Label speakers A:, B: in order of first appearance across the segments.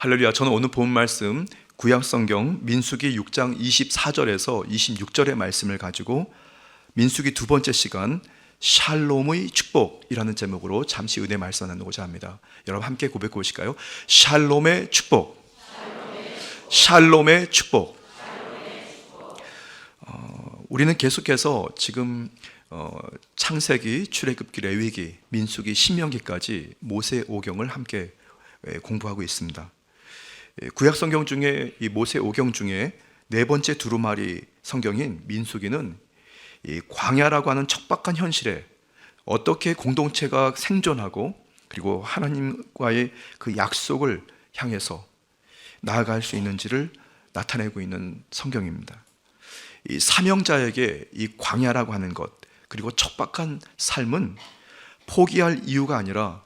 A: 할렐루야. 저는 오늘 본 말씀 구약성경 민수기 6장 24절에서 26절의 말씀을 가지고 민수기 두 번째 시간 샬롬의 축복이라는 제목으로 잠시 은혜 말씀 나누고자 합니다. 여러분 함께 고백해 보실까요? 샬롬의 축복. 샬롬의 축복. 우리는 계속해서 지금 창세기, 출애굽기, 레위기, 민수기, 신명기까지 모세 오경을 함께 공부하고 있습니다. 구약 성경 중에 이 모세 오경 중에 네 번째 두루마리 성경인 민수기는 이 광야라고 하는 척박한 현실에 어떻게 공동체가 생존하고 그리고 하나님과의 그 약속을 향해서 나아갈 수 있는지를 나타내고 있는 성경입니다. 이 사명자에게 이 광야라고 하는 것 그리고 척박한 삶은 포기할 이유가 아니라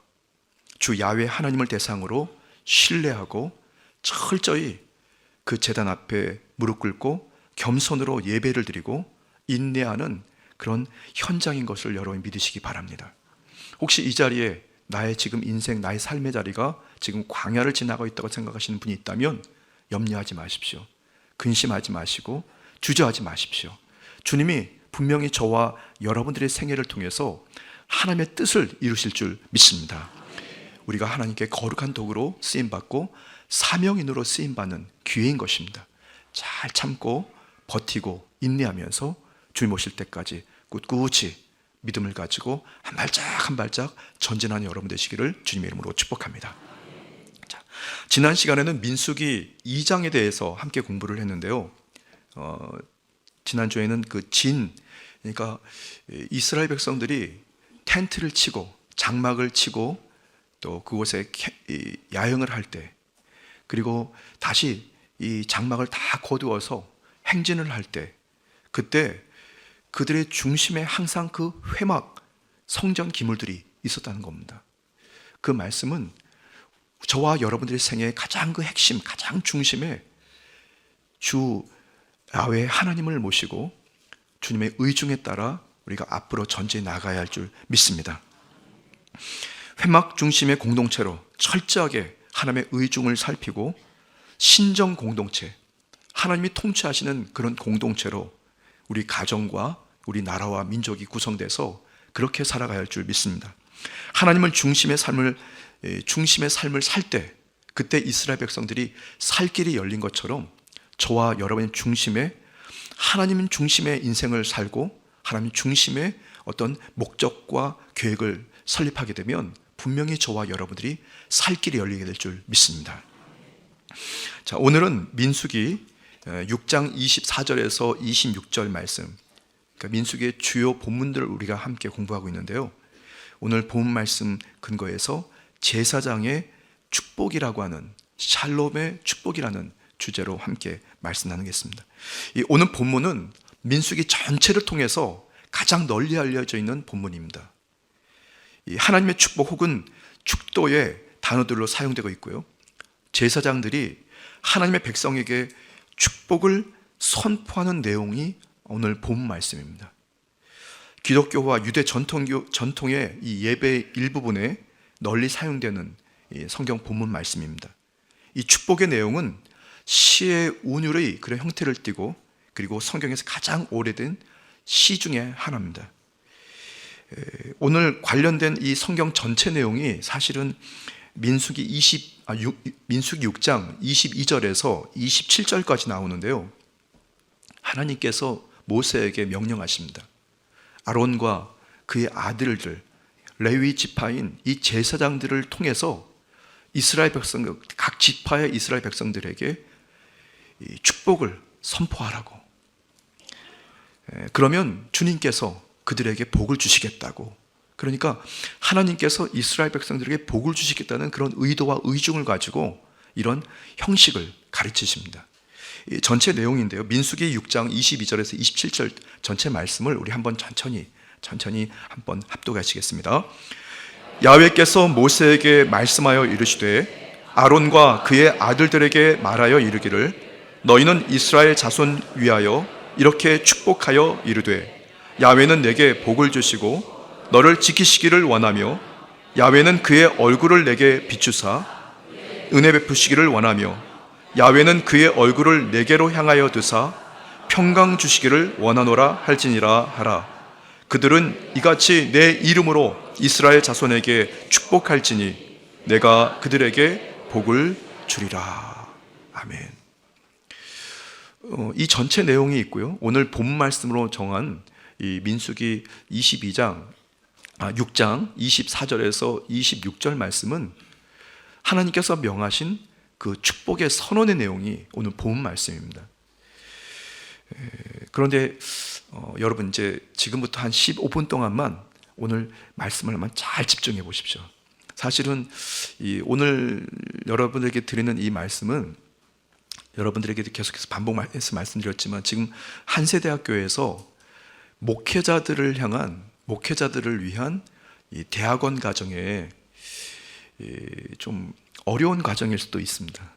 A: 주 야훼 하나님을 대상으로 신뢰하고 철저히 그 제단 앞에 무릎 꿇고 겸손으로 예배를 드리고 인내하는 그런 현장인 것을 여러분이 믿으시기 바랍니다. 혹시 이 자리에 나의 지금 인생, 나의 삶의 자리가 지금 광야를 지나고 있다고 생각하시는 분이 있다면 염려하지 마십시오. 근심하지 마시고 주저하지 마십시오. 주님이 분명히 저와 여러분들의 생애를 통해서 하나님의 뜻을 이루실 줄 믿습니다. 우리가 하나님께 거룩한 도구로 쓰임받고 사명인으로 쓰임받는 기회인 것입니다. 잘 참고 버티고 인내하면서 주님 오실 때까지 꿋꿋이 믿음을 가지고 한 발짝 한 발짝 전진하는 여러분 되시기를 주님의 이름으로 축복합니다. 자, 지난 시간에는 민수기 2장에 대해서 함께 공부를 했는데요. 지난주에는 그러니까 이스라엘 백성들이 텐트를 치고 장막을 치고 또 그곳에 야영을 할 때 그리고 다시 이 장막을 다 거두어서 행진을 할 때 그때 그들의 중심에 항상 그 회막 성전 기물들이 있었다는 겁니다. 그 말씀은 저와 여러분들의 생애의 가장 그 핵심, 가장 중심에 주 야훼 하나님을 모시고 주님의 의중에 따라 우리가 앞으로 전진해 나가야 할 줄 믿습니다. 회막 중심의 공동체로 철저하게 하나님의 의중을 살피고 신정 공동체, 하나님이 통치하시는 그런 공동체로 우리 가정과 우리 나라와 민족이 구성돼서 그렇게 살아가야 할 줄 믿습니다. 하나님을 중심의 삶을 살 때 그때 이스라엘 백성들이 살 길이 열린 것처럼 저와 여러분의 중심에 하나님 중심의 인생을 살고 하나님 중심의 어떤 목적과 계획을 설립하게 되면 분명히 저와 여러분들이 살 길이 열리게 될 줄 믿습니다. 자, 오늘은 민수기 6장 24절에서 26절 말씀, 그러니까 민수기의 주요 본문들을 우리가 함께 공부하고 있는데요. 오늘 본 말씀 근거해서 제사장의 축복이라고 하는 샬롬의 축복이라는 주제로 함께 말씀 나누겠습니다. 이 오늘 본문은 민수기 전체를 통해서 가장 널리 알려져 있는 본문입니다. 이 하나님의 축복 혹은 축도의 단어들로 사용되고 있고요. 제사장들이 하나님의 백성에게 축복을 선포하는 내용이 오늘 본 말씀입니다. 기독교와 유대 전통의 이 예배 일부분에 널리 사용되는 이 성경 본문 말씀입니다. 이 축복의 내용은 시의 운율의 그런 형태를 띠고 그리고 성경에서 가장 오래된 시 중에 하나입니다. 오늘 관련된 이 성경 전체 내용이 사실은 민수기 6장 22절에서 27절까지 나오는데요. 하나님께서 모세에게 명령하십니다. 아론과 그의 아들들, 레위 지파인 이 제사장들을 통해서 이스라엘 백성, 각 지파의 이스라엘 백성들에게 이 축복을 선포하라고. 그러면 주님께서 그들에게 복을 주시겠다고. 그러니까 하나님께서 이스라엘 백성들에게 복을 주시겠다는 그런 의도와 의중을 가지고 이런 형식을 가르치십니다. 이 전체 내용인데요. 민수기 6장 22절에서 27절 전체 말씀을 우리 한번 천천히 한번 합독하시겠습니다. 야훼께서 모세에게 말씀하여 이르시되 아론과 그의 아들들에게 말하여 이르기를 너희는 이스라엘 자손 위하여 이렇게 축복하여 이르되 야훼는 내게 복을 주시고 너를 지키시기를 원하며 야훼는 그의 얼굴을 내게 비추사 은혜 베푸시기를 원하며 야훼는 그의 얼굴을 내게로 향하여 드사 평강 주시기를 원하노라 할지니라 하라. 그들은 이같이 내 이름으로 이스라엘 자손에게 축복할지니 내가 그들에게 복을 주리라. 아멘. 이 전체 내용이 있고요. 오늘 본 말씀으로 정한 이 민수기 6장 24절에서 26절 말씀은 하나님께서 명하신 그 축복의 선언의 내용이 오늘 본 말씀입니다. 그런데 여러분 이제 지금부터 한 15분 동안만 오늘 말씀을 한번 잘 집중해 보십시오. 사실은 오늘 여러분에게 드리는 이 말씀은 여러분들에게 계속해서 반복해서 말씀드렸지만 지금 한세대학교에서 목회자들을 위한 이 대학원 과정에 좀 어려운 과정일 수도 있습니다.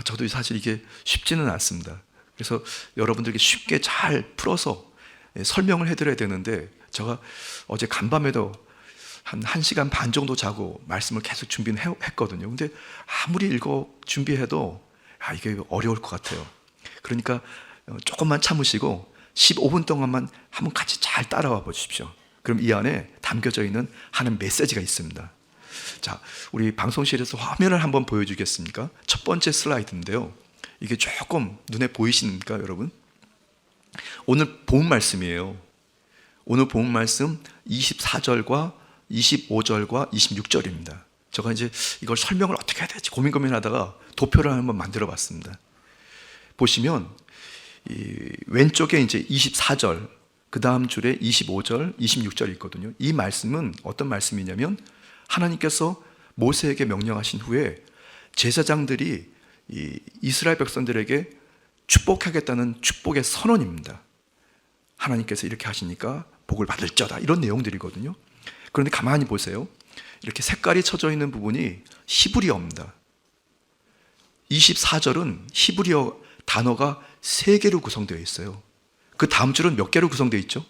A: 저도 사실 이게 쉽지는 않습니다. 그래서 여러분들에게 쉽게 잘 풀어서 설명을 해드려야 되는데 제가 어제 간밤에도 한 1시간 반 정도 자고 말씀을 계속 준비는 했거든요. 근데 아무리 준비해도 이게 어려울 것 같아요. 그러니까 조금만 참으시고 15분 동안만 한번 같이 잘 따라와 보십시오. 그럼 이 안에 담겨져 있는 하나님 메시지가 있습니다. 자, 우리 방송실에서 화면을 한번 보여주겠습니까? 첫 번째 슬라이드인데요. 이게 조금 눈에 보이십니까, 여러분? 오늘 본 말씀이에요. 오늘 본 말씀 24절과 25절과 26절입니다. 제가 이제 이걸 설명을 어떻게 해야 될지 고민하다가 도표를 한번 만들어 봤습니다. 보시면 이 왼쪽에 이제 24절, 그 다음 줄에 25절, 26절이 있거든요. 이 말씀은 어떤 말씀이냐면 하나님께서 모세에게 명령하신 후에 제사장들이 이 이스라엘 백성들에게 축복하겠다는 축복의 선언입니다. 하나님께서 이렇게 하시니까 복을 받을지어다, 이런 내용들이거든요. 그런데 가만히 보세요. 이렇게 색깔이 쳐져 있는 부분이 히브리어입니다. 24절은 히브리어 단어가 3개로 구성되어 있어요. 그 다음 줄은 몇 개로 구성되어 있죠?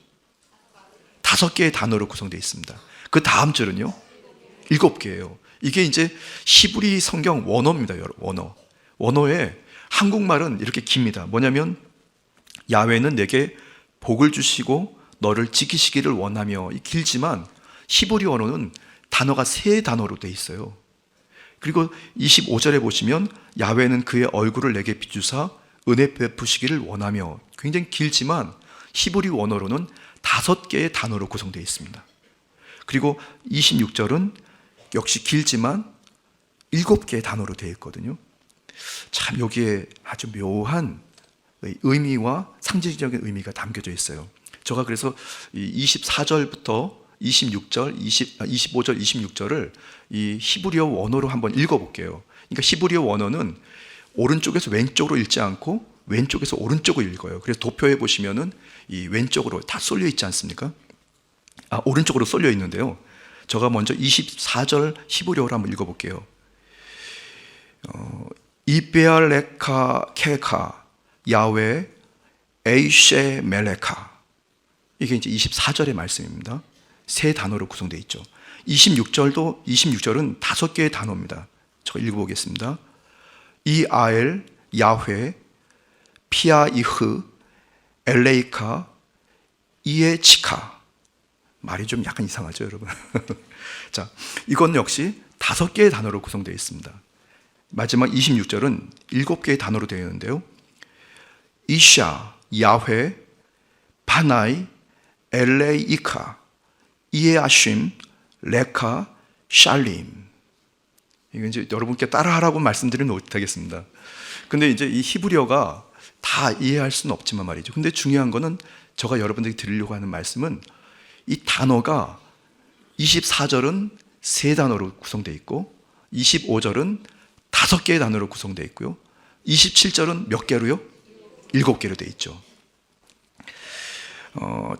A: 5개의 단어로 구성되어 있습니다. 그 다음 줄은요? 7개예요. 이게 이제 히브리 성경 원어입니다. 원어. 원어에 한국말은 이렇게 깁니다. 뭐냐면 야훼는 내게 복을 주시고 너를 지키시기를 원하며, 길지만 히브리 원어는 단어가 3단어로 되어 있어요. 그리고 25절에 보시면 야훼는 그의 얼굴을 내게 비추사 은혜 베푸시기를 원하며, 굉장히 길지만 히브리 원어로는 5개의 단어로 구성되어 있습니다. 그리고 26절은 역시 길지만 7개의 단어로 되어 있거든요. 참 여기에 아주 묘한 의미와 상징적인 의미가 담겨져 있어요. 제가 그래서 24절부터 26절, 25절, 26절을 이 히브리어 원어로 한번 읽어볼게요. 그러니까 히브리어 원어는 오른쪽에서 왼쪽으로 읽지 않고 왼쪽에서 오른쪽으로 읽어요. 그래서 도표에 보시면은 이 왼쪽으로 다 쏠려 있지 않습니까? 오른쪽으로 쏠려 있는데요. 제가 먼저 24절 히브리어로 한번 읽어볼게요. 이베알레카 케카 야훼 에이셰 멜레카, 이게 이제 24절의 말씀입니다. 3단어로 구성되어 있죠. 26절은 5개의 단어입니다. 제가 읽어보겠습니다. 이아엘 야훼 피아이흐 엘레이카 이에치카. 말이 좀 약간 이상하죠, 여러분? 자, 이건 역시 5개의 단어로 구성되어 있습니다. 마지막 26절은 7개의 단어로 되어 있는데요. 이샤 야훼 바나이 엘레이카 이에아심 레카 샬림. 이거 이제 여러분께 따라하라고 말씀드리면 못하겠습니다. 근데 이제 이 히브리어가 다 이해할 수는 없지만 말이죠. 근데 중요한 거는 제가 여러분들에게 드리려고 하는 말씀은 이 단어가 24절은 3단어로 구성되어 있고 25절은 5개의 단어로 구성되어 있고요. 27절은 몇 개로요? 7개로 되어 있죠.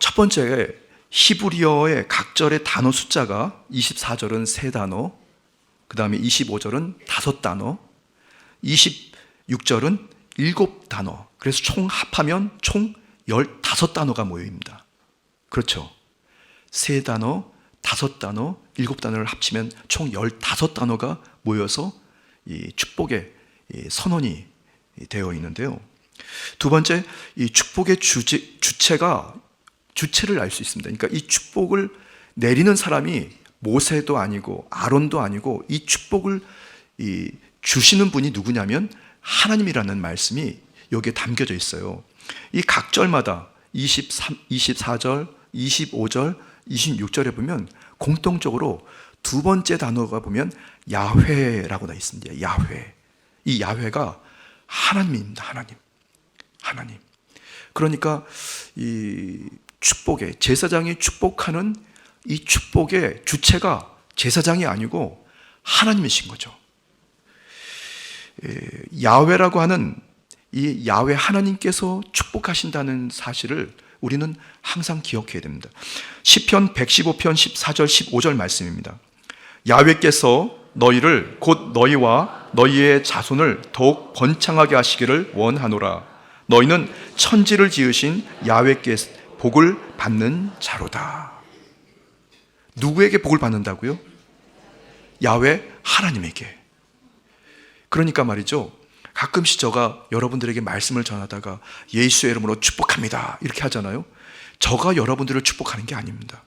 A: 첫 번째 히브리어의 각 절의 단어 숫자가 24절은 3단어, 그 다음에 25절은 5단어, 26절은 7단어. 그래서 총 합하면 총 15단어가 모여입니다. 그렇죠. 3단어, 5단어, 7단어를 합치면 총 15단어가 모여서 이 축복의 이 선언이 되어 있는데요. 두 번째, 이 축복의 주체를 알 수 있습니다. 그러니까 이 축복을 내리는 사람이 모세도 아니고 아론도 아니고 이 축복을 주시는 분이 누구냐면 하나님이라는 말씀이 여기에 담겨져 있어요. 이 각 절마다 24절, 25절, 26절에 보면 공통적으로 두 번째 단어가 보면 야훼라고 나 있습니다. 야훼. 이 야훼가 하나님입니다. 하나님. 그러니까 이 축복의 제사장이 축복하는 이 축복의 주체가 제사장이 아니고 하나님이신 거죠. 야훼라고 하는 이 야훼 하나님께서 축복하신다는 사실을 우리는 항상 기억해야 됩니다. 시편 115편 14절 15절 말씀입니다. 야훼께서 너희를 곧 너희와 너희의 자손을 더욱 번창하게 하시기를 원하노라. 너희는 천지를 지으신 야훼께 복을 받는 자로다. 누구에게 복을 받는다고요? 야훼 하나님에게. 그러니까 말이죠, 가끔씩 제가 여러분들에게 말씀을 전하다가 예수의 이름으로 축복합니다 이렇게 하잖아요. 제가 여러분들을 축복하는 게 아닙니다.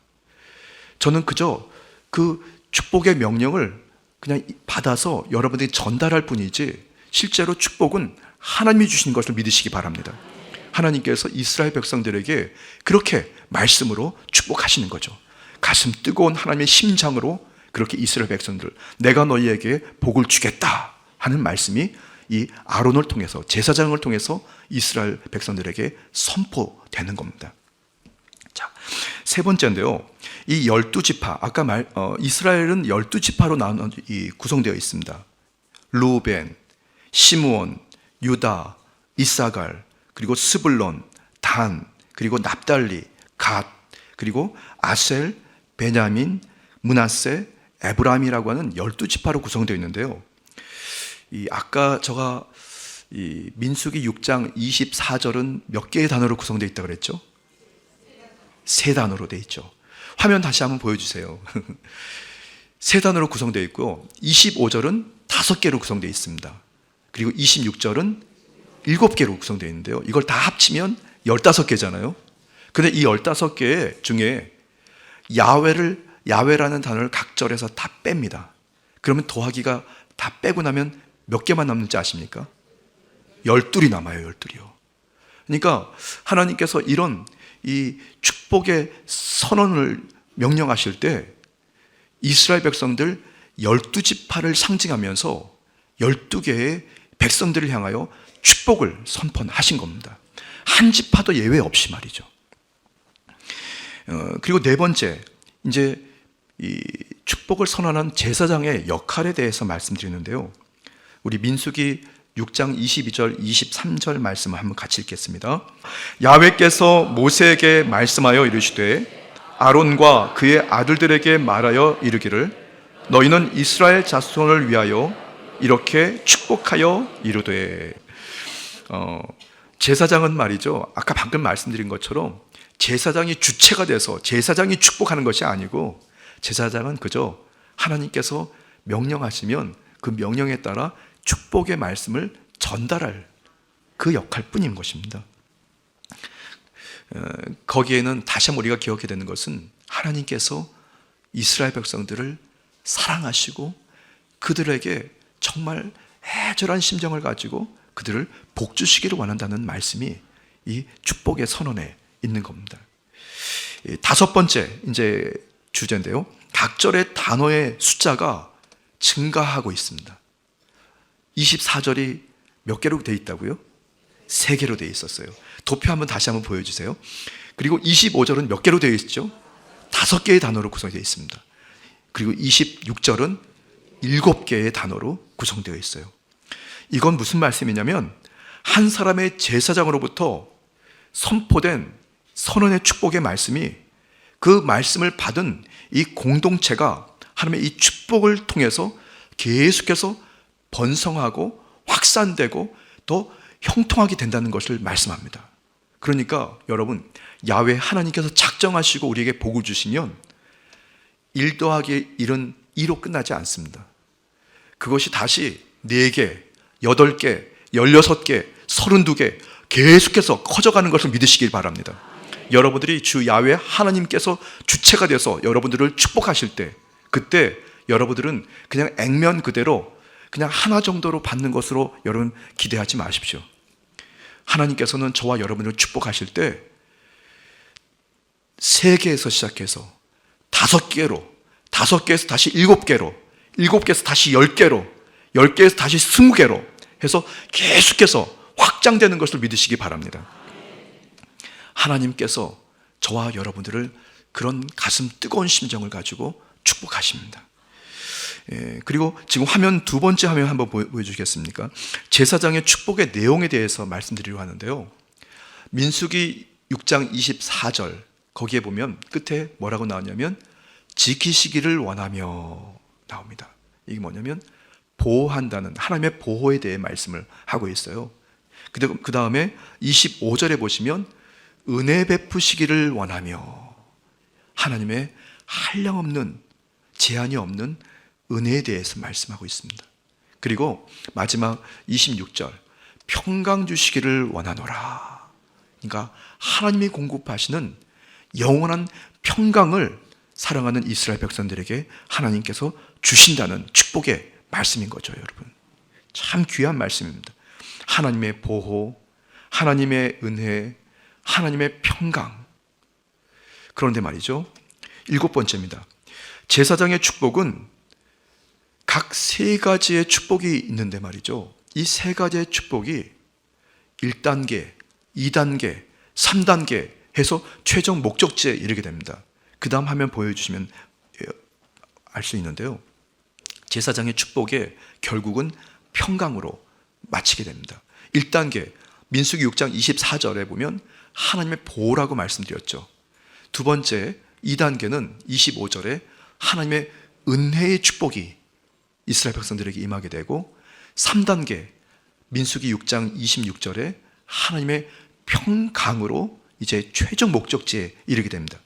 A: 저는 그저 그 축복의 명령을 그냥 받아서 여러분들이 전달할 뿐이지 실제로 축복은 하나님이 주시는 것을 믿으시기 바랍니다. 하나님께서 이스라엘 백성들에게 그렇게 말씀으로 축복하시는 거죠. 가슴 뜨거운 하나님의 심장으로 그렇게 이스라엘 백성들, 내가 너희에게 복을 주겠다 하는 말씀이 이 아론을 통해서, 제사장을 통해서 이스라엘 백성들에게 선포되는 겁니다. 자, 세 번째인데요. 이 12지파, 아까 이스라엘은 12지파로 구성되어 있습니다. 루벤, 시므온, 유다, 이사갈, 그리고 스불론, 단, 그리고 납달리, 갓, 그리고 아셀, 베냐민, 므낫세, 에브라임이라고 하는 12지파로 구성되어 있는데요. 아까 제가 민수기 6장 24절은 몇 개의 단어로 구성되어 있다고 그랬죠? 세 단어로 되어 있죠. 화면 다시 한번 보여주세요. 세 단어로 구성되어 있고 25절은 5개로 구성되어 있습니다. 그리고 26절은 7개로 구성되어 있는데요. 이걸 다 합치면 15개잖아요. 근데 이 15개 중에 야훼라는 단어를 각 절에서 다 뺍니다. 그러면 더하기가 다 빼고 나면 몇 개만 남는지 아십니까? 12이 남아요. 12이요. 그러니까 하나님께서 이런 이 축복의 선언을 명령하실 때 이스라엘 백성들 12지파를 상징하면서 12개의 백성들을 향하여 축복을 선포하신 겁니다. 한 지파도 예외 없이 말이죠. 그리고 네 번째, 이제 이 축복을 선언한 제사장의 역할에 대해서 말씀드리는데요. 우리 민수기 6장 22절, 23절 말씀을 한번 같이 읽겠습니다. 야훼께서 모세에게 말씀하여 이르시되 아론과 그의 아들들에게 말하여 이르기를 너희는 이스라엘 자손을 위하여 이렇게 축복하여 이르되. 제사장은 말이죠, 아까 방금 말씀드린 것처럼 제사장이 주체가 돼서 제사장이 축복하는 것이 아니고 제사장은 그저 하나님께서 명령하시면 그 명령에 따라 축복의 말씀을 전달할 그 역할뿐인 것입니다. 거기에는 다시 한번 우리가 기억해야 되는 것은 하나님께서 이스라엘 백성들을 사랑하시고 그들에게 정말 애절한 심정을 가지고 그들을 복주시기를 원한다는 말씀이 이 축복의 선언에 있는 겁니다. 다섯 번째 이제 주제인데요. 각 절의 단어의 숫자가 증가하고 있습니다. 24절이 몇 개로 되어 있다고요? 3개로 되어 있었어요. 도표 한번 다시 한번 보여주세요. 그리고 25절은 몇 개로 되어 있죠? 5개의 단어로 구성되어 있습니다. 그리고 26절은 7개의 단어로 구성되어 있어요. 이건 무슨 말씀이냐면 한 사람의 제사장으로부터 선포된 선언의 축복의 말씀이 그 말씀을 받은 이 공동체가 하나님의 이 축복을 통해서 계속해서 번성하고 확산되고 또 형통하게 된다는 것을 말씀합니다. 그러니까 여러분, 야훼 하나님께서 작정하시고 우리에게 복을 주시면 1 더하기 1은 2로 끝나지 않습니다. 그것이 다시 4개, 8개, 16개, 32개 계속해서 커져가는 것을 믿으시길 바랍니다. 여러분들이 주 야훼 하나님께서 주체가 되어서 여러분들을 축복하실 때, 그때 여러분들은 그냥 액면 그대로 그냥 하나 정도로 받는 것으로 여러분 기대하지 마십시오. 하나님께서는 저와 여러분을 축복하실 때 3개에서 시작해서 5개로, 5개에서 다시 7개로, 7개에서 다시 10개로, 10개에서 다시 20개로 해서 계속해서 확장되는 것을 믿으시기 바랍니다. 하나님께서 저와 여러분들을 그런 가슴 뜨거운 심정을 가지고 축복하십니다. 그리고 지금 화면 2번째 화면 한번 보여주시겠습니까? 제사장의 축복의 내용에 대해서 말씀드리려고 하는데요. 민수기 6장 24절 거기에 보면 끝에 뭐라고 나오냐면 지키시기를 원하며 나옵니다. 이게 뭐냐면 보호한다는 하나님의 보호에 대해 말씀을 하고 있어요. 그 다음에 25절에 보시면 은혜 베푸시기를 원하며 하나님의 한량없는 제한이 없는 은혜에 대해서 말씀하고 있습니다. 그리고 마지막 26절 평강 주시기를 원하노라. 그러니까 하나님이 공급하시는 영원한 평강을 사랑하는 이스라엘 백성들에게 하나님께서 주신다는 축복의 말씀인 거죠, 여러분. 참 귀한 말씀입니다. 하나님의 보호, 하나님의 은혜, 하나님의 평강. 그런데 말이죠, 7번째입니다. 제사장의 축복은 각 3가지의 축복이 있는데 말이죠, 이 3가지의 축복이 1단계, 2단계, 3단계 해서 최종 목적지에 이르게 됩니다. 그 다음 화면 보여주시면 알 수 있는데요, 제사장의 축복에 결국은 평강으로 마치게 됩니다. 1단계 민수기 6장 24절에 보면 하나님의 보호라고 말씀드렸죠. 2번째 2단계는 25절에 하나님의 은혜의 축복이 이스라엘 백성들에게 임하게 되고, 3단계 민수기 6장 26절에 하나님의 평강으로 이제 최종 목적지에 이르게 됩니다.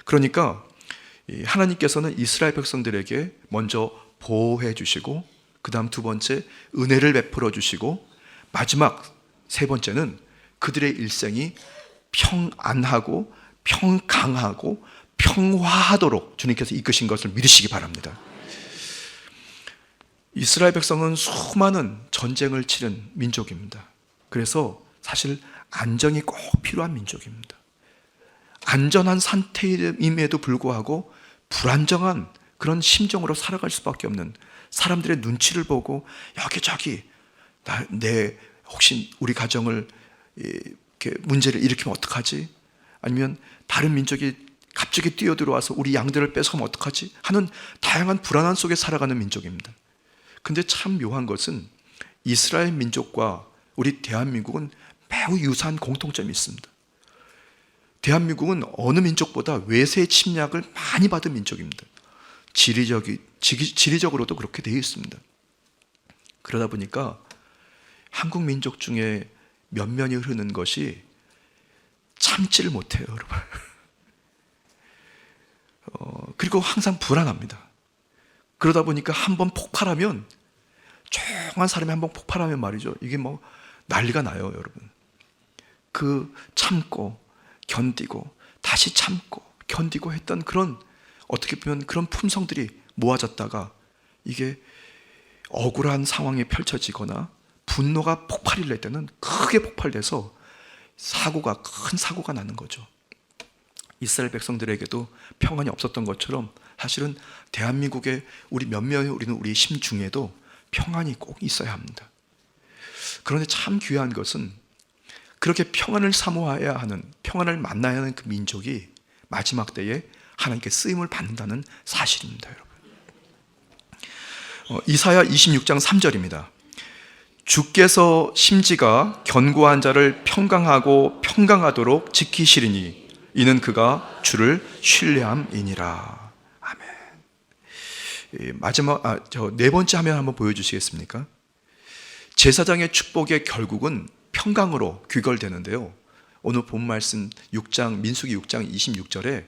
A: 그러니까 하나님께서는 이스라엘 백성들에게 먼저 보호해 주시고, 그 다음 2번째 은혜를 베풀어 주시고, 마지막 3번째는 그들의 일생이 평안하고 평강하고 평화하도록 주님께서 이끄신 것을 믿으시기 바랍니다. 이스라엘 백성은 수많은 전쟁을 치른 민족입니다. 그래서 사실 안정이 꼭 필요한 민족입니다. 안전한 상태임에도 불구하고 불안정한 그런 심정으로 살아갈 수밖에 없는, 사람들의 눈치를 보고 여기저기 혹시 우리 가정을 이렇게 문제를 일으키면 어떡하지? 아니면 다른 민족이 갑자기 뛰어들어와서 우리 양들을 뺏어가면 어떡하지? 하는 다양한 불안함 속에 살아가는 민족입니다. 근데 참 묘한 것은 이스라엘 민족과 우리 대한민국은 매우 유사한 공통점이 있습니다. 대한민국은 어느 민족보다 외세의 침략을 많이 받은 민족입니다. 지리적으로도 그렇게 되어 있습니다. 그러다 보니까 한국 민족 중에 면면이 흐르는 것이 참지를 못해요, 여러분. 그리고 항상 불안합니다. 그러다 보니까 한번 폭발하면, 조용한 사람이 한번 폭발하면 말이죠, 이게 뭐 난리가 나요, 여러분. 그 참고 견디고 다시 참고 견디고 했던 그런, 어떻게 보면 그런 품성들이 모아졌다가 이게 억울한 상황이 펼쳐지거나 분노가 폭발을 낼 때는 크게 폭발돼서 큰 사고가 나는 거죠. 이스라엘 백성들에게도 평안이 없었던 것처럼 사실은 대한민국의 우리 몇몇이 우리는 우리 심중에도 평안이 꼭 있어야 합니다. 그런데 참 귀한 것은 그렇게 평안을 사모해야 하는, 평안을 만나야 하는 그 민족이 마지막 때에 하나님께 쓰임을 받는다는 사실입니다, 여러분. 이사야 26장 3절입니다. 주께서 심지가 견고한 자를 평강하고 평강하도록 지키시리니 이는 그가 주를 신뢰함이니라. 아멘. 마지막 저 4번째 화면 한번 보여주시겠습니까? 제사장의 축복의 결국은 평강으로 귀결되는데요, 오늘 본 말씀 민수기 6장 26절에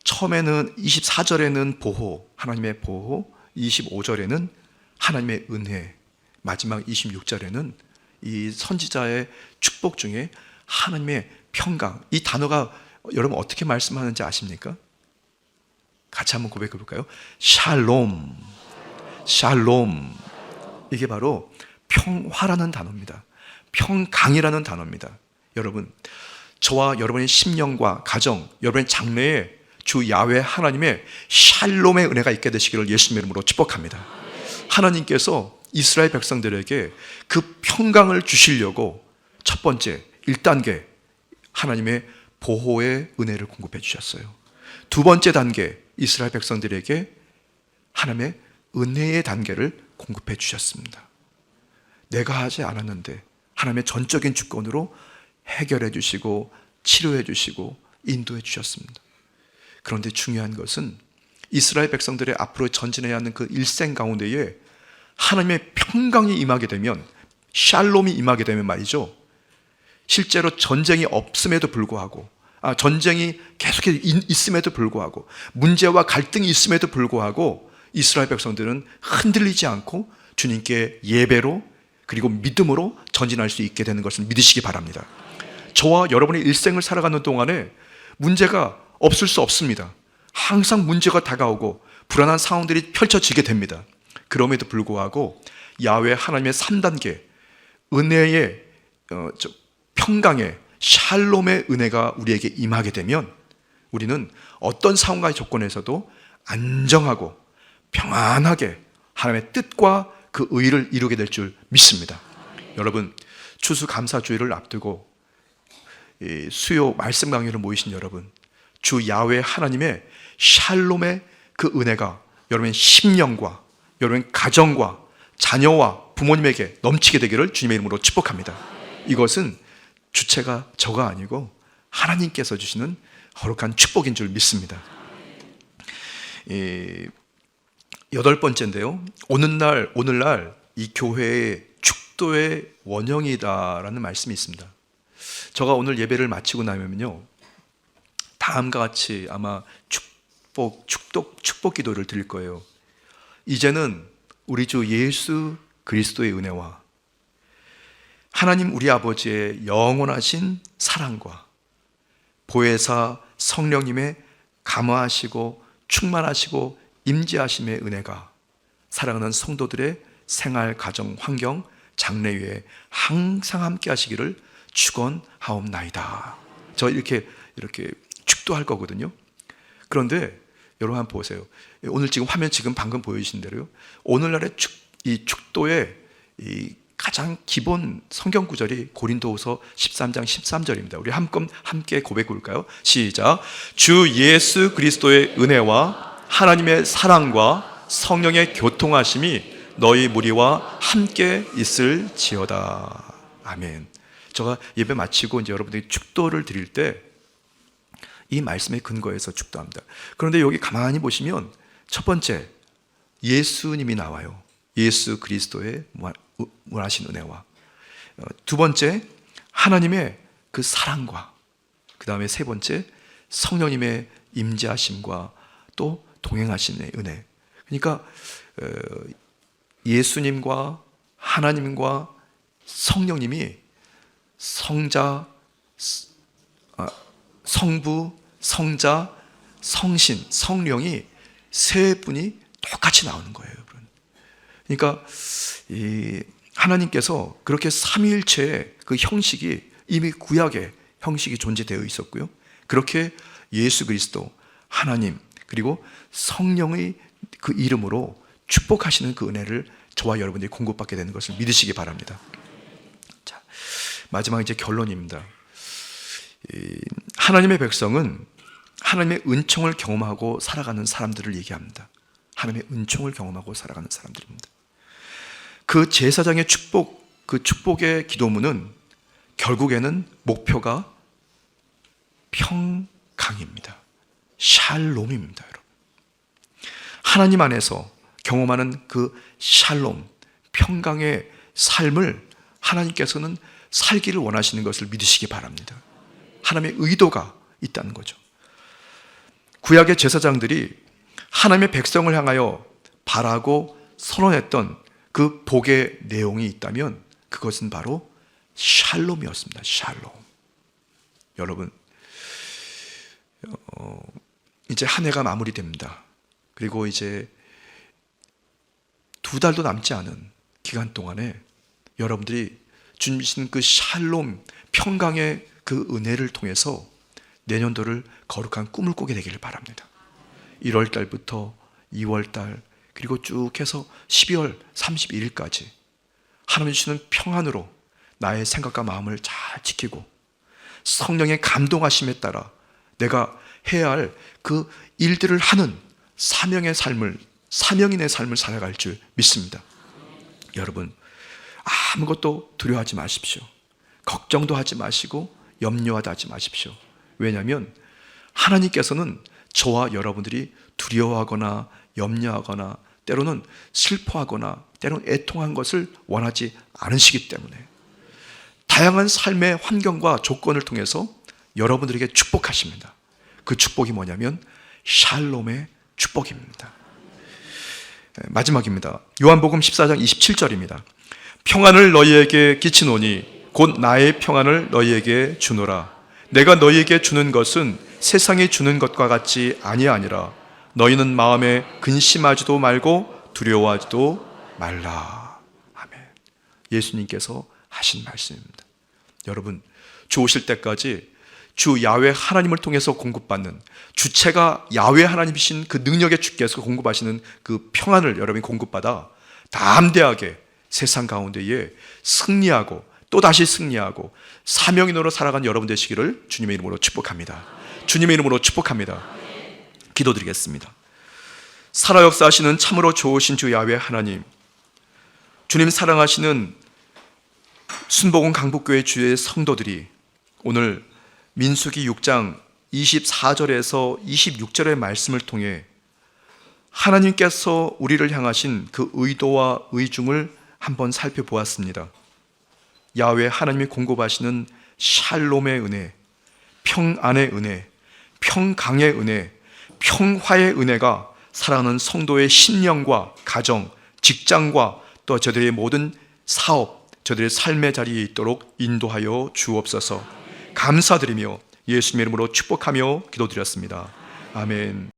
A: 처음에는 24절에는 보호, 하나님의 보호, 25절에는 하나님의 은혜, 마지막 26절에는 이 선지자의 축복 중에 하나님의 평강, 이 단어가 여러분 어떻게 말씀하는지 아십니까? 같이 한번 고백해 볼까요? 샬롬. 샬롬. 이게 바로 평화라는 단어입니다. 평강이라는 단어입니다. 여러분, 저와 여러분의 심령과 가정, 여러분의 장래에 주 야훼 하나님의 샬롬의 은혜가 있게 되시기를 예수님의 이름으로 축복합니다. 하나님께서 이스라엘 백성들에게 그 평강을 주시려고 첫 번째 1단계 하나님의 보호의 은혜를 공급해 주셨어요. 두 번째 단계 이스라엘 백성들에게 하나님의 은혜의 단계를 공급해 주셨습니다. 내가 하지 않았는데 하나님의 전적인 주권으로 해결해 주시고 치료해 주시고 인도해 주셨습니다. 그런데 중요한 것은 이스라엘 백성들의 앞으로 전진해야 하는 그 일생 가운데에 하나님의 평강이 임하게 되면, 샬롬이 임하게 되면 말이죠, 실제로 전쟁이 없음에도 불구하고, 전쟁이 계속해서 있음에도 불구하고, 문제와 갈등이 있음에도 불구하고 이스라엘 백성들은 흔들리지 않고 주님께 예배로 그리고 믿음으로 전진할 수 있게 되는 것을 믿으시기 바랍니다. 저와 여러분의 일생을 살아가는 동안에 문제가 없을 수 없습니다. 항상 문제가 다가오고 불안한 상황들이 펼쳐지게 됩니다. 그럼에도 불구하고 야훼 하나님의 3단계 은혜의 평강의 샬롬의 은혜가 우리에게 임하게 되면 우리는 어떤 상황과 조건에서도 안정하고 평안하게 하나님의 뜻과 그 의를 이루게 될 줄 믿습니다. 여러분, 추수감사주일을 앞두고 수요 말씀 강의를 모이신 여러분, 주 야훼 하나님의 샬롬의 그 은혜가 여러분의 심령과 여러분의 가정과 자녀와 부모님에게 넘치게 되기를 주님의 이름으로 축복합니다. 이것은 주체가 저가 아니고 하나님께서 주시는 거룩한 축복인 줄 믿습니다. 8번째인데요, 오늘날 이 교회의 축도의 원형이다라는 말씀이 있습니다. 제가 오늘 예배를 마치고 나면요, 다음과 같이 아마 축복 기도를 드릴 거예요. 이제는 우리 주 예수 그리스도의 은혜와 하나님 우리 아버지의 영원하신 사랑과 보혜사 성령님의 감화하시고 충만하시고 임재하심의 은혜가 사랑하는 성도들의 생활, 가정, 환경, 장래 위에 항상 함께 하시기를 축원하옵나이다. 저 이렇게 축도할 거거든요. 그런데 여러분 한번 보세요. 오늘 지금 화면 방금 보여주신 대로요, 오늘날의 이 축도의 이 가장 기본 성경 구절이 고린도후서 13장 13절입니다. 우리 함께 고백해 볼까요? 시작. 주 예수 그리스도의 은혜와 하나님의 사랑과 성령의 교통하심이 너희 무리와 함께 있을지어다. 아멘. 제가 예배 마치고 이제 여러분들이 축도를 드릴 때 이 말씀의 근거에서 축도합니다. 그런데 여기 가만히 보시면 첫 번째 예수님이 나와요. 예수 그리스도의 무한하신 은혜와, 두 번째 하나님의 그 사랑과, 그 다음에 세 번째 성령님의 임재하심과 또 동행하심의 은혜. 그러니까 예수님과 하나님과 성령님이 성부, 성자, 성신, 성령이 세 분이 똑같이 나오는 거예요, 여러분. 그러니까 하나님께서 그렇게 삼위일체의 그 형식이 이미 구약의 형식이 존재되어 있었고요, 그렇게 예수 그리스도, 하나님 그리고 성령의 그 이름으로 축복하시는 그 은혜를 저와 여러분들이 공급받게 되는 것을 믿으시기 바랍니다. 자, 마지막 이제 결론입니다. 하나님의 백성은 하나님의 은총을 경험하고 살아가는 사람들을 얘기합니다. 하나님의 은총을 경험하고 살아가는 사람들입니다. 그 제사장의 그 축복의 기도문은 결국에는 목표가 평강입니다. 샬롬입니다, 여러분. 하나님 안에서 경험하는 그 샬롬, 평강의 삶을 하나님께서는 살기를 원하시는 것을 믿으시기 바랍니다. 하나님의 의도가 있다는 거죠. 구약의 제사장들이 하나님의 백성을 향하여 바라고 선언했던 그 복의 내용이 있다면 그것은 바로 샬롬이었습니다. 샬롬. 여러분, 이제 한 해가 마무리됩니다. 그리고 이제 2달도 남지 않은 기간 동안에 여러분들이 주님 주신 그 샬롬, 평강의 그 은혜를 통해서 내년도를 거룩한 꿈을 꾸게 되기를 바랍니다. 1월 달부터 2월 달, 그리고 쭉 해서 12월 31일까지 하나님 주시는 평안으로 나의 생각과 마음을 잘 지키고 성령의 감동하심에 따라 내가 해야 할 그 일들을 하는 사명인의 삶을 살아갈 줄 믿습니다. 여러분, 아무것도 두려워하지 마십시오. 걱정도 하지 마시고 염려하지 하지 마십시오. 왜냐하면 하나님께서는 저와 여러분들이 두려워하거나 염려하거나 때로는 슬퍼하거나 때로는 애통한 것을 원하지 않으시기 때문에 다양한 삶의 환경과 조건을 통해서 여러분들에게 축복하십니다. 그 축복이 뭐냐면 샬롬의 축복입니다. 마지막입니다. 요한복음 14장 27절입니다. 평안을 너희에게 끼치노니 곧 나의 평안을 너희에게 주노라. 내가 너희에게 주는 것은 세상이 주는 것과 같이 아니하니라. 너희는 마음에 근심하지도 말고 두려워하지도 말라. 아멘. 예수님께서 하신 말씀입니다. 여러분, 주 오실 때까지 주 야훼 하나님을 통해서 공급받는, 주체가 야훼 하나님이신 그 능력의 주께서 공급하시는 그 평안을 여러분이 공급받아 담대하게 세상 가운데에 승리하고 또다시 승리하고 사명인으로 살아간 여러분 되시기를 주님의 이름으로 축복합니다. 주님의 이름으로 축복합니다. 기도드리겠습니다. 살아 역사하시는 참으로 좋으신 주 야훼 하나님, 주님 사랑하시는 순복음 강북교회 주의 성도들이 오늘 민수기 6장 24절에서 26절의 말씀을 통해 하나님께서 우리를 향하신 그 의도와 의중을 한번 살펴보았습니다. 야훼 하나님이 공급하시는 샬롬의 은혜, 평안의 은혜, 평강의 은혜, 평화의 은혜가 사랑하는 성도의 신령과 가정, 직장과 또 저들의 모든 사업, 저들의 삶의 자리에 있도록 인도하여 주옵소서. 감사드리며 예수님의 이름으로 축복하며 기도드렸습니다. 아멘.